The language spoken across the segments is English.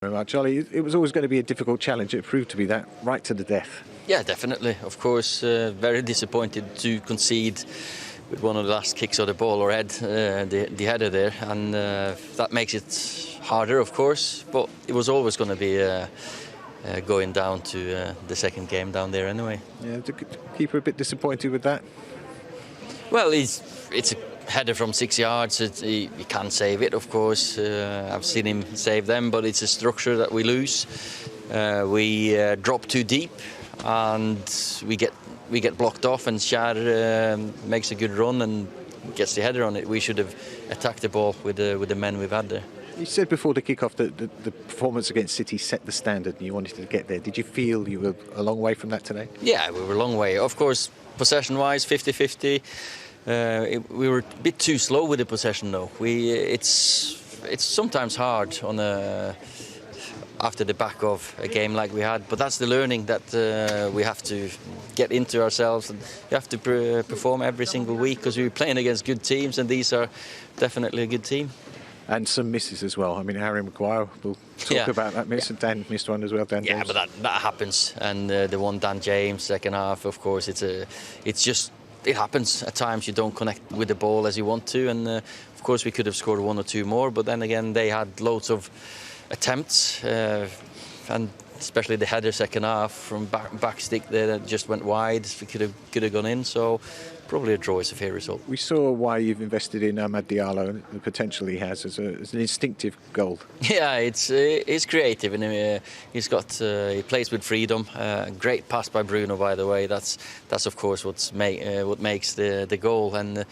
Very much, Ollie. It was always going to be a difficult challenge. It proved to be that right to the death. Yeah, definitely. Of course, very disappointed to concede with one of the last kicks of the ball or head, the header there, and that makes it harder, of course. But it was always going to be going down to the second game down there anyway. Yeah, the keeper a bit disappointed with that. Well, it's a header from 6 yards. He can't save it, of course. I've seen him save them, but it's a structure that we lose. We drop too deep, and we get blocked off. And Schär makes a good run and gets the header on it. We should have attacked the ball with the men we've had there. You said before the kick-off that the performance against City set the standard, and you wanted to get there. Did you feel you were a long way from that today? Yeah, we were a long way. Of course, possession-wise, 50-50. We were a bit too slow with the possession, though. It's sometimes hard on after the back of a game like we had, but that's the learning that we have to get into ourselves, and you have to perform every single week because we're playing against good teams, and these are definitely a good team. And some misses as well. I mean, Harry Maguire will talk about that miss, and Dan missed one as well. Dan James. But that happens, and the one Dan James second half, of course, it happens at times. You don't connect with the ball as you want to, and of course we could have scored one or two more, but then again they had loads of attempts, and especially the header second half from back stick there that just went wide. We could have gone in, so probably a draw is a fair result. We saw why you've invested in Diallo and the potential he has as an instinctive goal. Yeah, it's creative, and he plays with freedom. Great pass by Bruno, by the way. That's of course what makes the goal. And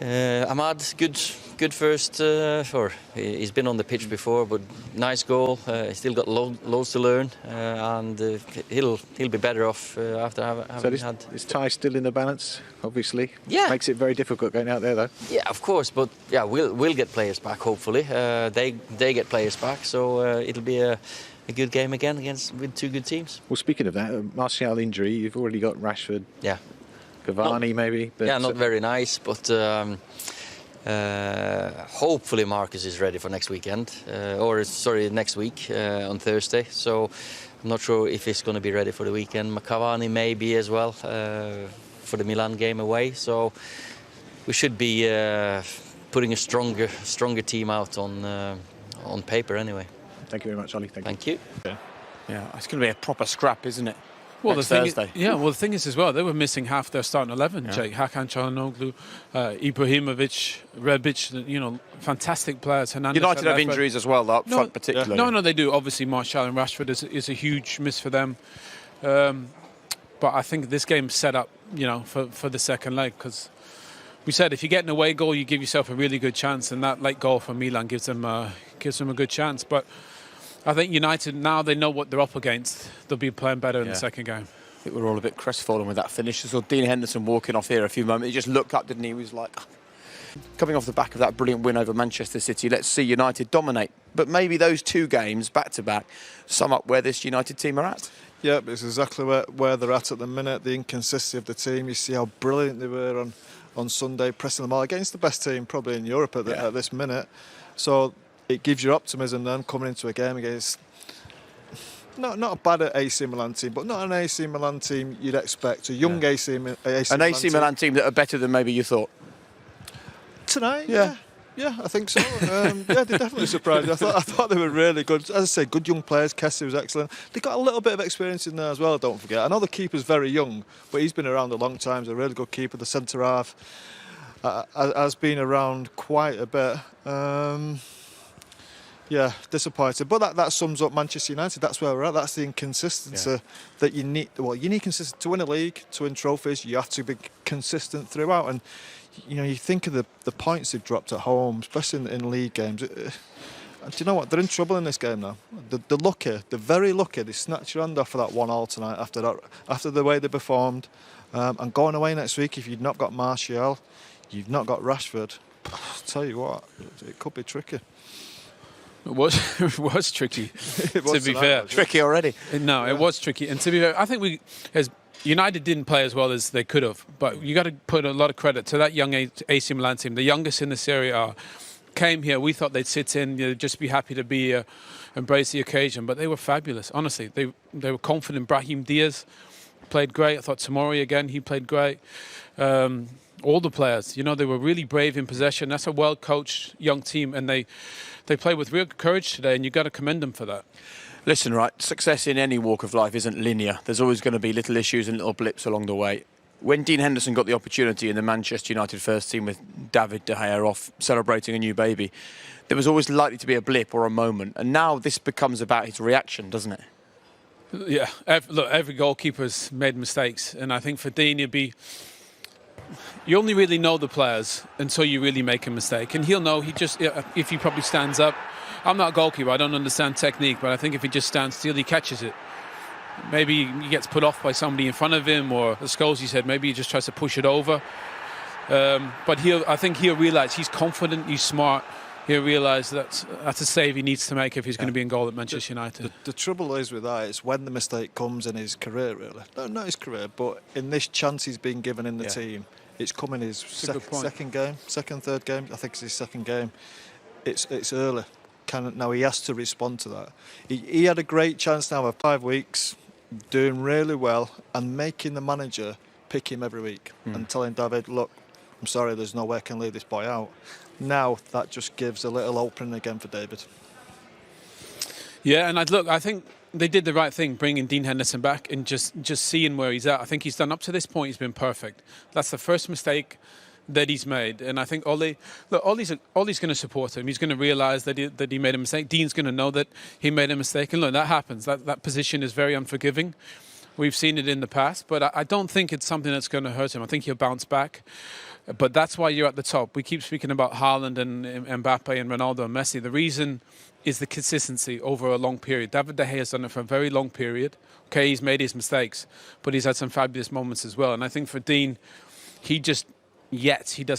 Ahmad, good first. He's been on the pitch before, but nice goal. He's still got loads to learn, and he'll be better off after having had. Is Ty still in the balance? Obviously, yeah. Makes it very difficult going out there, though. Yeah, of course, but yeah, we'll get players back. Hopefully, they get players back, so it'll be a good game again with two good teams. Well, speaking of that, Martial injury, you've already got Rashford. Yeah. Cavani maybe. But yeah, not very nice, but hopefully Marcus is ready for next weekend, next week on Thursday. So I'm not sure if he's going to be ready for the weekend. Cavani maybe as well for the Milan game away. So we should be putting a stronger team out on paper anyway. Thank you very much, Ollie. Thank you. Yeah, it's going to be a proper scrap, isn't it? Well, Thursday. The thing is as well, they were missing half their starting 11. Jake, Hakan Çalhanoğlu, Ibrahimovic, Rebic, fantastic players. Hernandez, United have injuries as well, up front particularly. No, they do. Obviously, Martial and Rashford is a huge miss for them. But I think this game's set up, for the second leg, because we said if you get an away goal, you give yourself a really good chance, and that late goal from Milan gives them a good chance. But I think United, now they know what they're up against, they'll be playing better in the second game. I think we're all a bit crestfallen with that finish. I saw Dean Henderson walking off here a few moments. He just looked up, didn't he? He was like, coming off the back of that brilliant win over Manchester City, let's see United dominate. But maybe those two games, back-to-back, sum up where this United team are at. Yeah, it's exactly where they're at the minute, the inconsistency of the team. You see how brilliant they were on Sunday, pressing them all against the best team probably in Europe at this minute. So it gives you optimism then coming into a game against not a bad AC Milan team, but not an AC Milan team you'd expect. A young AC Milan team that are better than maybe you thought. Tonight, yeah, I think so. They definitely surprised me. I thought they were really good. As I say, good young players. Kessie was excellent. They got a little bit of experience in there as well, don't forget. I know the keeper's very young, but he's been around a long time. He's a really good keeper. The centre half has been around quite a bit. Yeah, disappointed. But that sums up Manchester United. That's where we're at. That's the inconsistency that you need. Well, you need consistency to win a league, to win trophies. You have to be consistent throughout. And you think of the points they've dropped at home, especially in league games. Do you know what? They're in trouble in this game now. They're lucky. They're very lucky. They snatched your hand off for that 1-1 tonight after the way they performed. And going away next week, if you've not got Martial, you've not got Rashford. I'll tell you what, it could be tricky. It was tricky, to be fair. Tricky already. No, it was tricky. And to be fair, I think United didn't play as well as they could have. But you got to put a lot of credit to that young AC Milan team, the youngest in the Serie A. Came here, we thought they'd sit in, just be happy to be embrace the occasion. But they were fabulous, honestly. They wwere confident. Brahim Diaz played great. I thought Tomori again, he played great. All the players, you know, they were really brave in possession. That's a well-coached young team, and they played with real courage today, and you've got to commend them for that. Listen, right, success in any walk of life isn't linear. There's always going to be little issues and little blips along the way. When Dean Henderson got the opportunity in the Manchester United first team with David De Gea off celebrating a new baby, there was always likely to be a blip or a moment. And now this becomes about his reaction, doesn't it? Yeah, look, every goalkeeper's made mistakes. And I think for Dean, you only really know the players until you really make a mistake. And he'll know, if he probably stands up. I'm not a goalkeeper, I don't understand technique, but I think if he just stands still, he catches it. Maybe he gets put off by somebody in front of him, or as Scholes said, maybe he just tries to push it over. But I think he'll realise he's confident, he's smart. He'll realise that's a save he needs to make if he's going to be in goal at Manchester United. The trouble is with that, it's when the mistake comes in his career, really. No, not his career, but in this chance he's been given in the team. It's come in his third game. I think it's his second game. It's early. Now he has to respond to that. He had a great chance now of 5 weeks, doing really well, and making the manager pick him every week and telling David, look, I'm sorry, there's no way I can leave this boy out. Now that just gives a little opening again for David. Yeah, and I think they did the right thing, bringing Dean Henderson back and just seeing where he's at. I think he's done up to this point, he's been perfect. That's the first mistake that he's made, and I think Ollie's going to support him. He's going to realise that he made a mistake. Dean's going to know that he made a mistake, and look, that happens. That position is very unforgiving. We've seen it in the past, but I don't think it's something that's going to hurt him. I think he'll bounce back. But that's why you're at the top. We keep speaking about Haaland and Mbappe and Ronaldo and Messi. The reason is the consistency over a long period. David De Gea has done it for a very long period. Okay, he's made his mistakes, but he's had some fabulous moments as well. And I think for Dean, he doesn't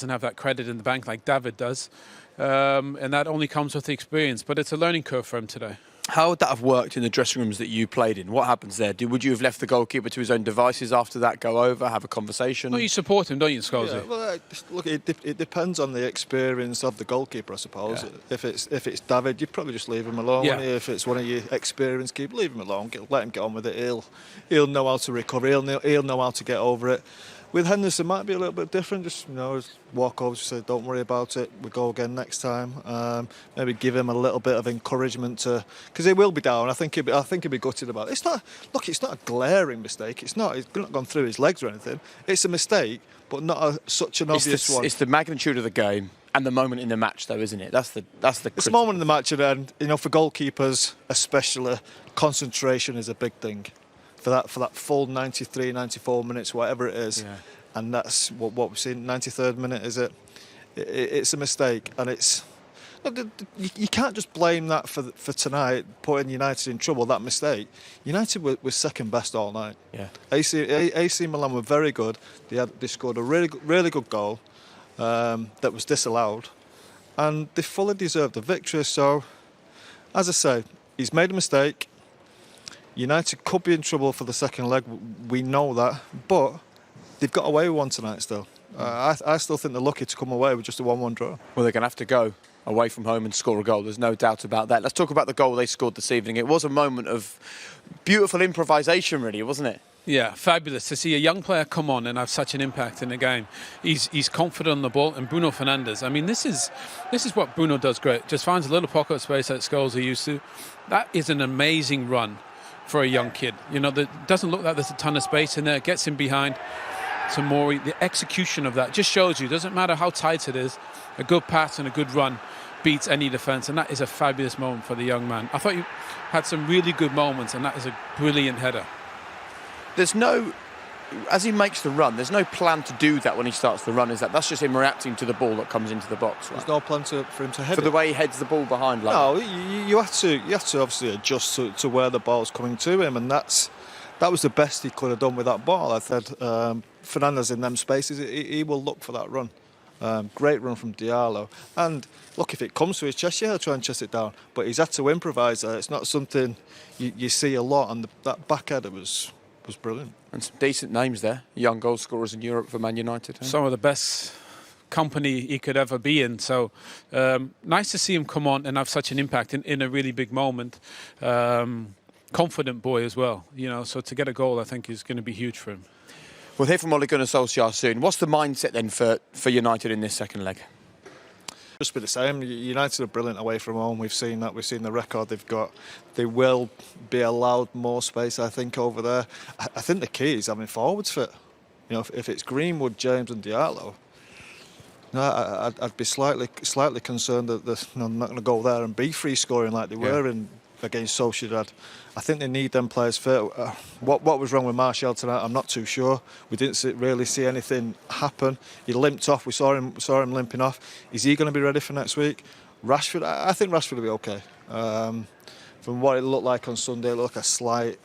have that credit in the bank like David does. And that only comes with the experience. But it's a learning curve for him today. How would that have worked in the dressing rooms that you played in? What happens there? Would you have left the goalkeeper to his own devices after that, go over, have a conversation? Well, you support him, don't you, Scholes? Yeah, well, look, it depends on the experience of the goalkeeper, I suppose. Yeah. If it's David, you'd probably just leave him alone. Yeah. If it's one of your experienced keepers, leave him alone. Let him get on with it. He'll know how to recover. He'll know how to get over it. With Henderson, it might be a little bit different. Just walk over, say, "Don't worry about it. We go again next time." Maybe give him a little bit of encouragement because he will be down. I think he'll be gutted about it. It's not a glaring mistake. It's not gone through his legs or anything. It's a mistake, but not such an obvious one. It's the magnitude of the game and the moment in the match, though, isn't it? That's the. It's a moment in the match, and for goalkeepers especially, concentration is a big thing. For that full 93, 94 minutes, whatever it is, and that's what we've seen. 93rd minute, is it? It's a mistake, and you can't just blame that for tonight, putting United in trouble. That mistake, United were second best all night. Yeah, AC Milan were very good. They scored a really good goal that was disallowed, and they fully deserved the victory. So, as I say, he's made a mistake. United could be in trouble for the second leg. We know that, but they've got away with one tonight still. I still think they're lucky to come away with just a 1-1 draw. Well, they're going to have to go away from home and score a goal. There's no doubt about that. Let's talk about the goal they scored this evening. It was a moment of beautiful improvisation, really, wasn't it? Yeah, fabulous to see a young player come on and have such an impact in the game. He's confident on the ball, and Bruno Fernandes. I mean, this is what Bruno does great. Just finds a little pocket of space that Scholes are used to. That is an amazing run for a young kid. That doesn't look like there's a ton of space in there. Gets him behind Tomori. The execution of that just shows you, doesn't matter how tight it is, a good pass and a good run beats any defence, and that is a fabulous moment for the young man. I thought you had some really good moments, and that is a brilliant header. As he makes the run, there's no plan to do that when he starts the run, is that? That's just him reacting to the ball that comes into the box, right? There's no plan for him to head for the way he heads the ball behind. No, you have to obviously adjust to where the ball's coming to him, and that was the best he could have done with that ball. I said Fernandes in them spaces, he will look for that run. Great run from Diallo, and look, if it comes to his chest, he'll try and chest it down, but he's had to improvise there. It's not something you see a lot, and that back header was brilliant. And some decent names there, young goal scorers in Europe for Man United. Some of the best company he could ever be in. So nice to see him come on and have such an impact in a really big moment. Confident boy as well, so to get a goal I think is going to be huge for him. We'll hear from Ole Solskjaer soon. What's the mindset then for United in this second leg? Just be the same. United are brilliant away from home. We've seen that. We've seen the record they've got. They will be allowed more space, I think, over there. I think the key is having forwards fit. If it's Greenwood, James and Diallo, I'd be slightly concerned that they're not going to go there and be free scoring like they were against Sociedad. I think they need them players fit. What was wrong with Martial tonight? I'm not too sure. We didn't really see anything happen. He limped off. We saw him limping off. Is he going to be ready for next week? Rashford, I think Rashford will be okay. From what it looked like on Sunday, it looked like a slight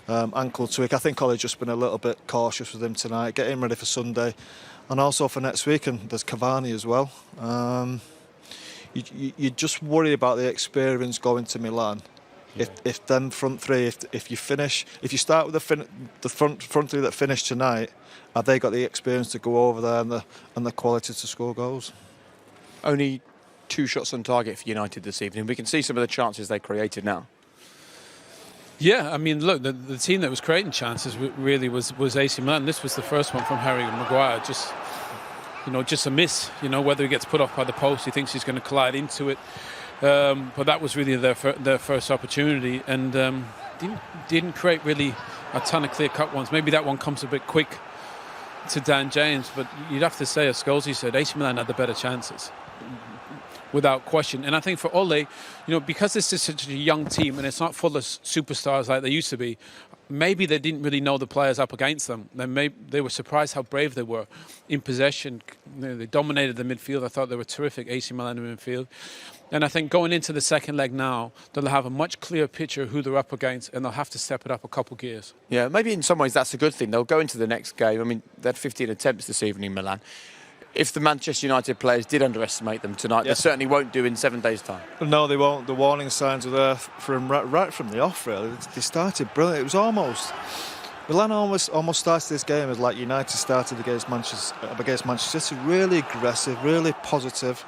ankle tweak. I think Ole's just been a little bit cautious with him tonight. Get him ready for Sunday, and also for next week. And there's Cavani as well. You just worry about the experience going to Milan. If them front three, if you start with the front three that finished tonight, have they got the experience to go over there and the quality to score goals? Only 2 shots on target for United this evening. We can see some of the chances they created now. Yeah, I mean, look, the team that was creating chances really was AC Milan. This was the first one from Harry Maguire. Just a miss. Whether he gets put off by the post, he thinks he's going to collide into it. But that was really their first opportunity, and didn't create really a ton of clear-cut ones. Maybe that one comes a bit quick to Dan James, but you'd have to say, as Scholesy said, AC Milan had the better chances, without question. And I think for Ole, because this is such a young team and it's not full of superstars like they used to be, maybe they didn't really know the players up against them. They were surprised how brave they were in possession. They dominated the midfield. I thought they were terrific, AC Milan in midfield. And I think going into the second leg now, they'll have a much clearer picture of who they're up against, and they'll have to step it up a couple of gears. Yeah, maybe in some ways that's a good thing. They'll go into the next game. I mean, they had 15 attempts this evening, Milan. If the Manchester United players did underestimate them tonight, they certainly won't do in 7 days' time. No, they won't. The warning signs were there right from the off, really. They started brilliant. It was almost... Milan almost started this game as like United started against Manchester City. Really aggressive, really positive.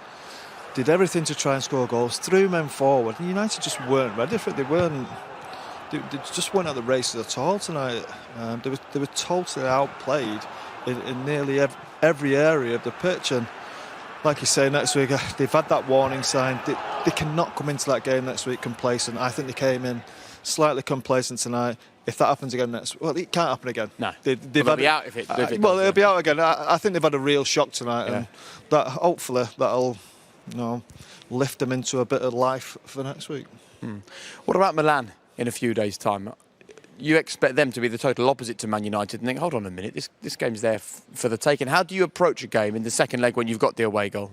Did everything to try and score goals, threw men forward, and United just weren't ready for it. They just weren't at the races at all tonight. They were totally outplayed in nearly every area of the pitch. And like you say, next week they've had that warning sign. They cannot come into that game next week complacent. I think they came in slightly complacent tonight. If that happens again it can't happen again. No, they'll be out if it. They'll be out again. I think they've had a real shock tonight, and that hopefully that'll lift them into a bit of life for next week. What about Milan in a few days' time? You expect them to be the total opposite to Man United and think, hold on a minute, this game's there for the taking. How do you approach a game in the second leg when you've got the away goal?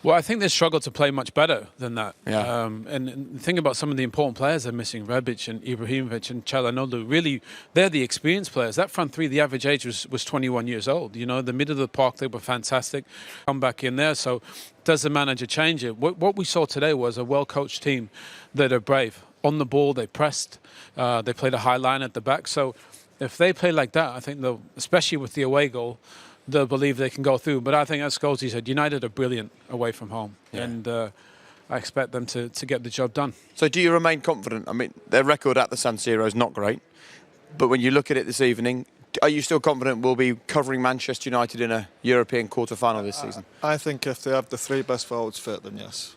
Well, I think they struggle to play much better than that. Yeah. And think about some of the important players they're missing, Rebic and Ibrahimovic and Çalhanoğlu. Really, they're the experienced players. That front three, the average age was 21 years old. The middle of the park, they were fantastic. Come back in there. So does the manager change it? What we saw today was a well-coached team that are brave. On the ball, they pressed. They played a high line at the back. So if they play like that, I think they'll, especially with the away goal, they'll believe they can go through. But I think, as Scholesy said, United are brilliant away from home. Yeah. And I expect them to get the job done. So do you remain confident? I mean, their record at the San Siro is not great. But when you look at it this evening, are you still confident we'll be covering Manchester United in a European quarter-final this season? I think if they have the 3 best forwards fit, then yes.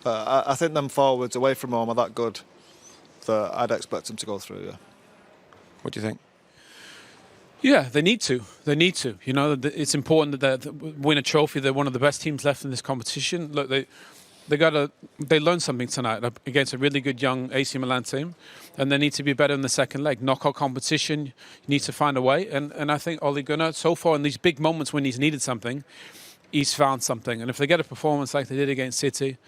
I think them forwards away from home are that good that I'd expect them to go through, yeah. What do you think? Yeah, they need to. It's important that they win a trophy. They're one of the best teams left in this competition. Look, they learned something tonight against a really good young AC Milan team, and they need to be better in the second leg. Knockout competition, you need to find a way. And I think Ole Gunnar, so far in these big moments when he's needed something, he's found something. And if they get a performance like they did against City,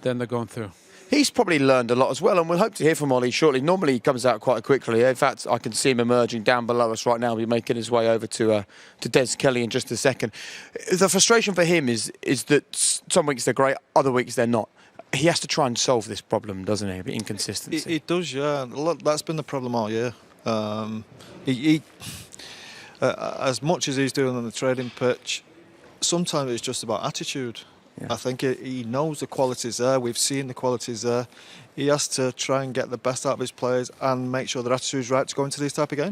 then they're going through. He's probably learned a lot as well, and we'll hope to hear from Ole shortly. Normally he comes out quite quickly. In fact, I can see him emerging down below us right now. He'll be making his way over to Des Kelly in just a second. The frustration for him is that some weeks they're great, other weeks they're not. He has to try and solve this problem, doesn't he? Inconsistency. He does, yeah. That's been the problem all year. As much as he's doing on the training pitch, sometimes it's just about attitude. Yeah. I think he knows the qualities there. We've seen the qualities there. He has to try and get the best out of his players and make sure their attitude's right to go into these type of games.